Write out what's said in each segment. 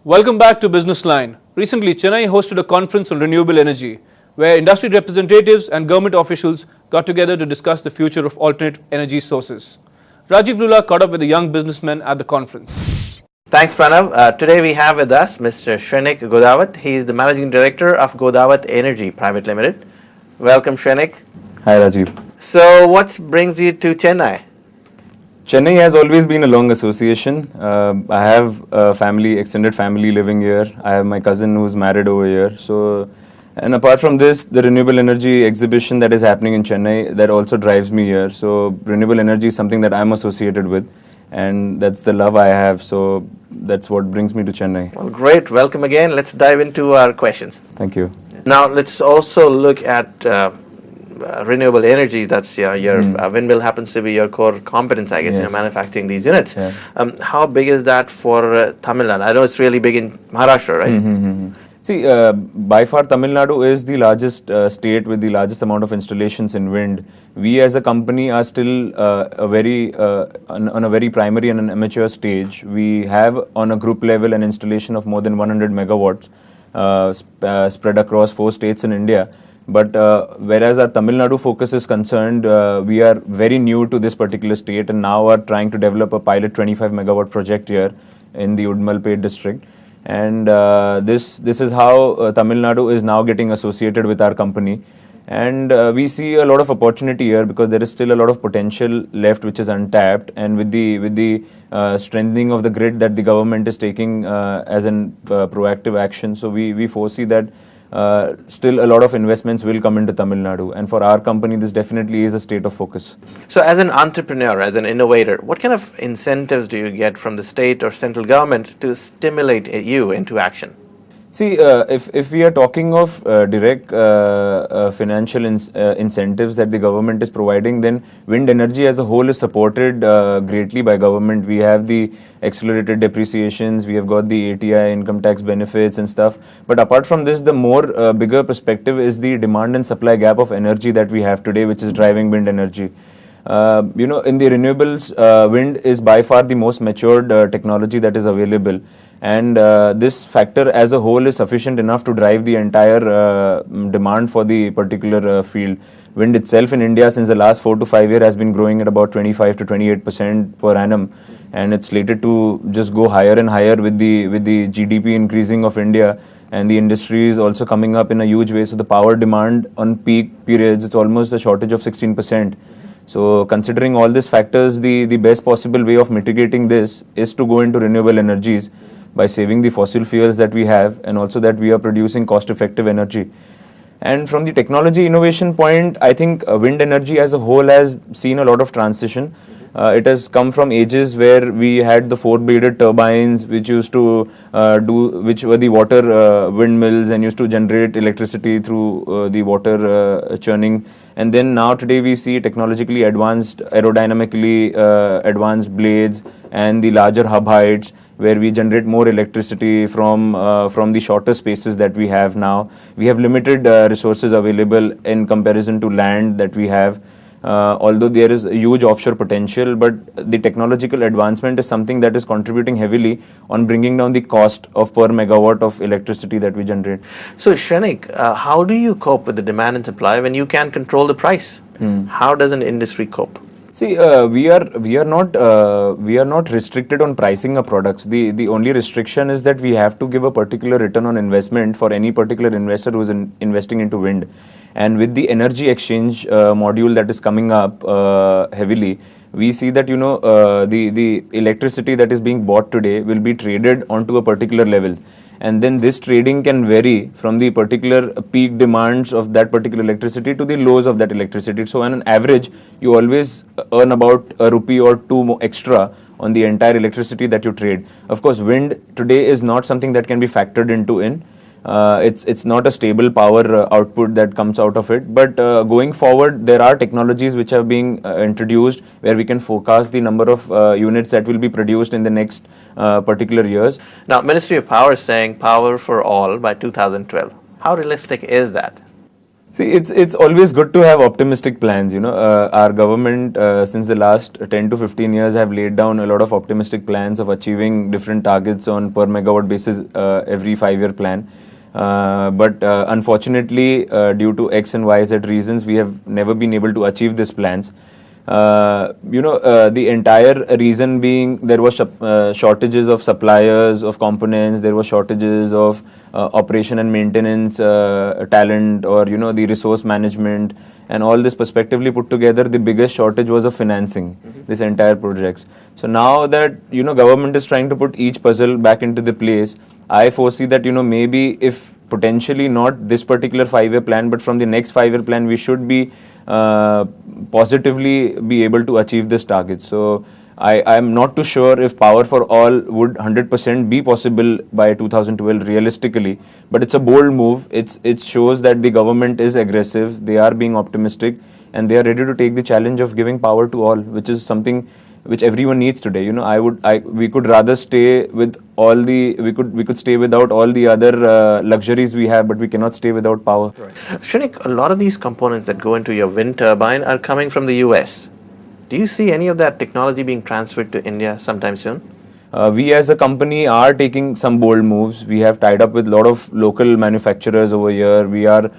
Welcome back to Business Line. Recently, Chennai hosted a conference on renewable energy, where industry representatives and government officials got together to discuss the future of alternate energy sources. Rajiv Lula caught up with a young businessman at the conference. Thanks, Pranav. Today we have with us Mr. Shrenik Godawat. He is the Managing Director of Godawat Energy Private Limited. Welcome, Shrenik. Hi, Rajiv. So, what brings you to Chennai? Chennai has always been a long association. I have a family, extended family living here. I have my cousin who's married over here. So, and apart from this, the renewable energy exhibition that is happening in Chennai, that also drives me here. So, renewable energy is something that I'm associated with, and that's the love I have. So, that's what brings me to Chennai. Well, great. Welcome again. Let's dive into our questions. Thank you. Now, let's also look at renewable energy. That's your windmill happens to be your core competence, I guess, Yes. in manufacturing these units. Yeah. How big is that for Tamil Nadu? I know it's really big in Maharashtra, right? See, by far Tamil Nadu is the largest state with the largest amount of installations in wind. We as a company are still on a very primary and an amateur stage. We have on a group level an installation of more than 100 megawatts spread across 4 states in India. But whereas our Tamil Nadu focus is concerned, we are very new to this particular state and now are trying to develop a pilot 25 megawatt project here in the Udmalpet district. And this is how Tamil Nadu is now getting associated with our company. And we see a lot of opportunity here because there is still a lot of potential left which is untapped. And with the strengthening of the grid that the government is taking as an proactive action, so we foresee that still a lot of investments will come into Tamil Nadu, and for our company this definitely is a state of focus. So as an entrepreneur, as an innovator, what kind of incentives do you get from the state or central government to stimulate you into action? See, if we are talking of direct financial incentives that the government is providing, then wind energy as a whole is supported greatly by government. We have the accelerated depreciations, we have got the ATI income tax benefits and stuff. But apart from this, the more bigger perspective is the demand and supply gap of energy that we have today, which is driving wind energy. In the renewables, wind is by far the most matured technology that is available, and this factor as a whole is sufficient enough to drive the entire demand for the particular field. Wind itself in India since the last 4 to 5 years has been growing at about 25 to 28% per annum, and it's slated to just go higher and higher with the GDP increasing of India, and the industry is also coming up in a huge way. So the power demand on peak periods, it's almost a shortage of 16%. So considering all these factors, the best possible way of mitigating this is to go into renewable energies by saving the fossil fuels that we have, and also that we are producing cost-effective energy. And from the technology innovation point, I think wind energy as a whole has seen a lot of transition. It has come from ages where we had the 4-bladed turbines which used to which were the water windmills and used to generate electricity through the water churning. And then now today we see technologically advanced, aerodynamically advanced blades and the larger hub heights where we generate more electricity from the shorter spaces that we have now. We have limited resources available in comparison to land that we have. Although there is a huge offshore potential, but the technological advancement is something that is contributing heavily on bringing down the cost of per megawatt of electricity that we generate. So Shrenik, how do you cope with the demand and supply when you can't control the price? How does an industry cope? See, we are not restricted on pricing our products. The only restriction is that we have to give a particular return on investment for any particular investor who is investing into wind. And with the energy exchange module that is coming up heavily, we see that the electricity that is being bought today will be traded onto a particular level. And then this trading can vary from the particular peak demands of that particular electricity to the lows of that electricity. So on an average, you always earn about a rupee or two more extra on the entire electricity that you trade. Of course, wind today is not something that can be factored into in. It's not a stable power output that comes out of it, but going forward there are technologies which are being introduced where we can forecast the number of units that will be produced in the next particular years. Now, Ministry of Power is saying power for all by 2012. How realistic is that? See, it's always good to have optimistic plans. Our government since the last 10 to 15 years have laid down a lot of optimistic plans of achieving different targets on per megawatt basis every 5-year plan. But unfortunately, due to X and Y Z reasons, we have never been able to achieve these plans. The entire reason being there was shortages of suppliers of components, there was shortages of operation and maintenance talent, or the resource management, and all this prospectively put together, the biggest shortage was of financing this entire projects. So now that government is trying to put each puzzle back into the place, I foresee that maybe if potentially not this particular 5-year plan, but from the next 5-year plan, we should be positively be able to achieve this target. So I am not too sure if power for all would 100% be possible by 2012 realistically, but it's a bold move. It shows that the government is aggressive, they are being optimistic, and they are ready to take the challenge of giving power to all, which is something which everyone needs today. We could rather stay with we could stay without all the other luxuries we have, but we cannot stay without power. Right. Shrenik, a lot of these components that go into your wind turbine are coming from the US. Do you see any of that technology being transferred to India sometime soon? We as a company are taking some bold moves. We have tied up with a lot of local manufacturers over here. We are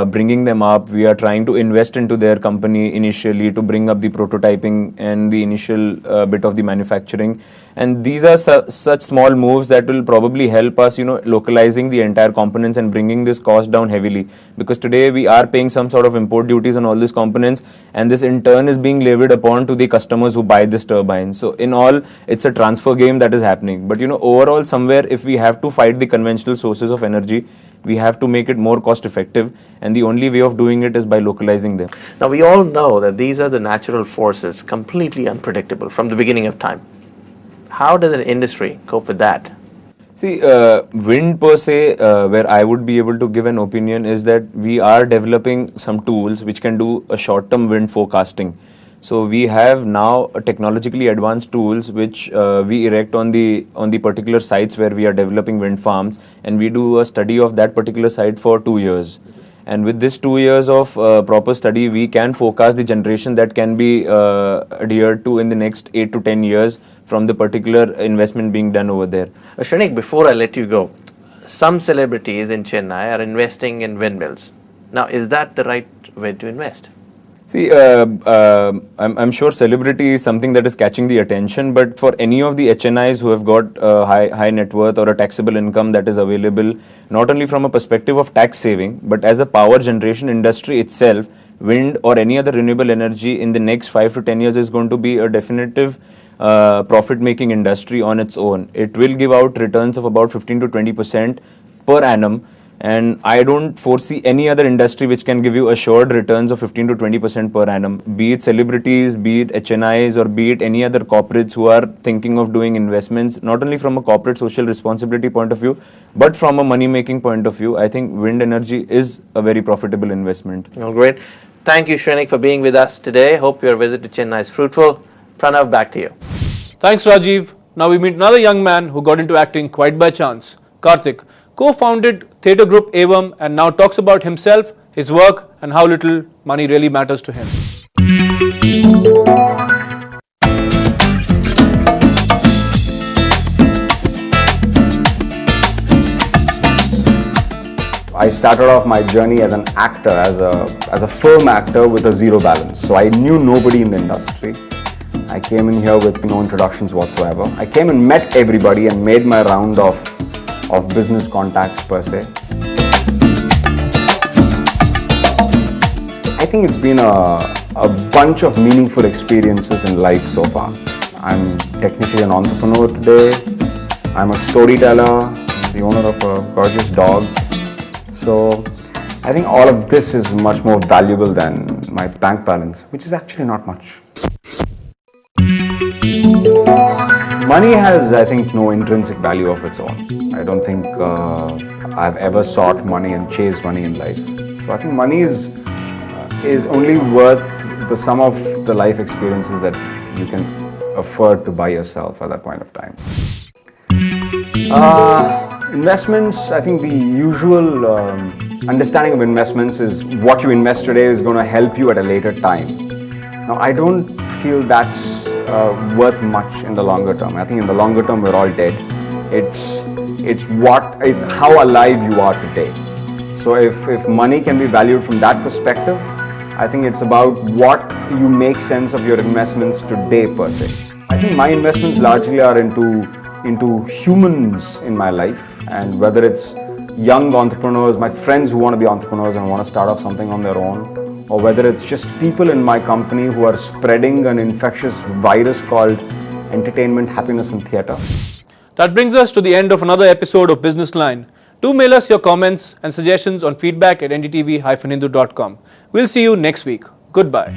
bringing them up. We are trying to invest into their company initially to bring up the prototyping and the initial bit of the manufacturing. And these are such small moves that will probably help us, localizing the entire components and bringing this cost down heavily. Because today we are paying some sort of import duties on all these components, and this in turn is being levied upon to the customers who buy this turbine. So in all, it's a transfer game that is happening. But overall, somewhere if we have to fight the conventional sources of energy, we have to make it more cost effective, and the only way of doing it is by localizing them. Now we all know that these are the natural forces, completely unpredictable from the beginning of time. How does an industry cope with that? See, wind per se, where I would be able to give an opinion is that we are developing some tools which can do a short-term wind forecasting. So we have now technologically advanced tools which we erect on the particular sites where we are developing wind farms, and we do a study of that particular site for 2 years. And with this 2 years of proper study, we can forecast the generation that can be adhered to in the next 8 to 10 years from the particular investment being done over there. Shrenik, before I let you go, some celebrities in Chennai are investing in windmills. Now, is that the right way to invest? See, I'm sure celebrity is something that is catching the attention, but for any of the HNIs who have got high net worth or a taxable income that is available, not only from a perspective of tax saving, but as a power generation industry itself, wind or any other renewable energy in the next 5 to 10 years is going to be a definitive profit-making industry on its own. It will give out returns of about 15 to 20% per annum. And I don't foresee any other industry which can give you assured returns of 15 to 20% per annum, be it celebrities, be it HNIs, or be it any other corporates who are thinking of doing investments, not only from a corporate social responsibility point of view, but from a money-making point of view. I think wind energy is a very profitable investment. Oh, great. Thank you, Shrenik, for being with us today. Hope your visit to Chennai is fruitful. Pranav, back to you. Thanks, Rajiv. Now we meet another young man who got into acting quite by chance, Karthik, co-founded theatre group Evam, and now talks about himself, his work, and how little money really matters to him. I started off my journey as an actor, as a film actor with a zero balance. So I knew nobody in the industry. I came in here with no introductions whatsoever. I came and met everybody and made my round of business contacts per se. I think it's been a bunch of meaningful experiences in life so far. I'm technically an entrepreneur today. I'm a storyteller, the owner of a gorgeous dog. So I think all of this is much more valuable than my bank balance, which is actually not much. Money has, I think, no intrinsic value of its own. I don't think I've ever sought money and chased money in life. So I think money is only worth the sum of the life experiences that you can afford to buy yourself at that point of time. Investments, I think the usual understanding of investments is what you invest today is going to help you at a later time. Now, I don't feel that's worth much in the longer term. I think in the longer term, we're all dead. It's how alive you are today. So if money can be valued from that perspective, I think it's about what you make sense of your investments today per se. I think my investments largely are into humans in my life, and whether it's young entrepreneurs, my friends who want to be entrepreneurs and want to start off something on their own, or whether it's just people in my company who are spreading an infectious virus called entertainment, happiness and theatre. That brings us to the end of another episode of Business Line. Do mail us your comments and suggestions on feedback@ndtv-hindu.com. We'll see you next week. Goodbye.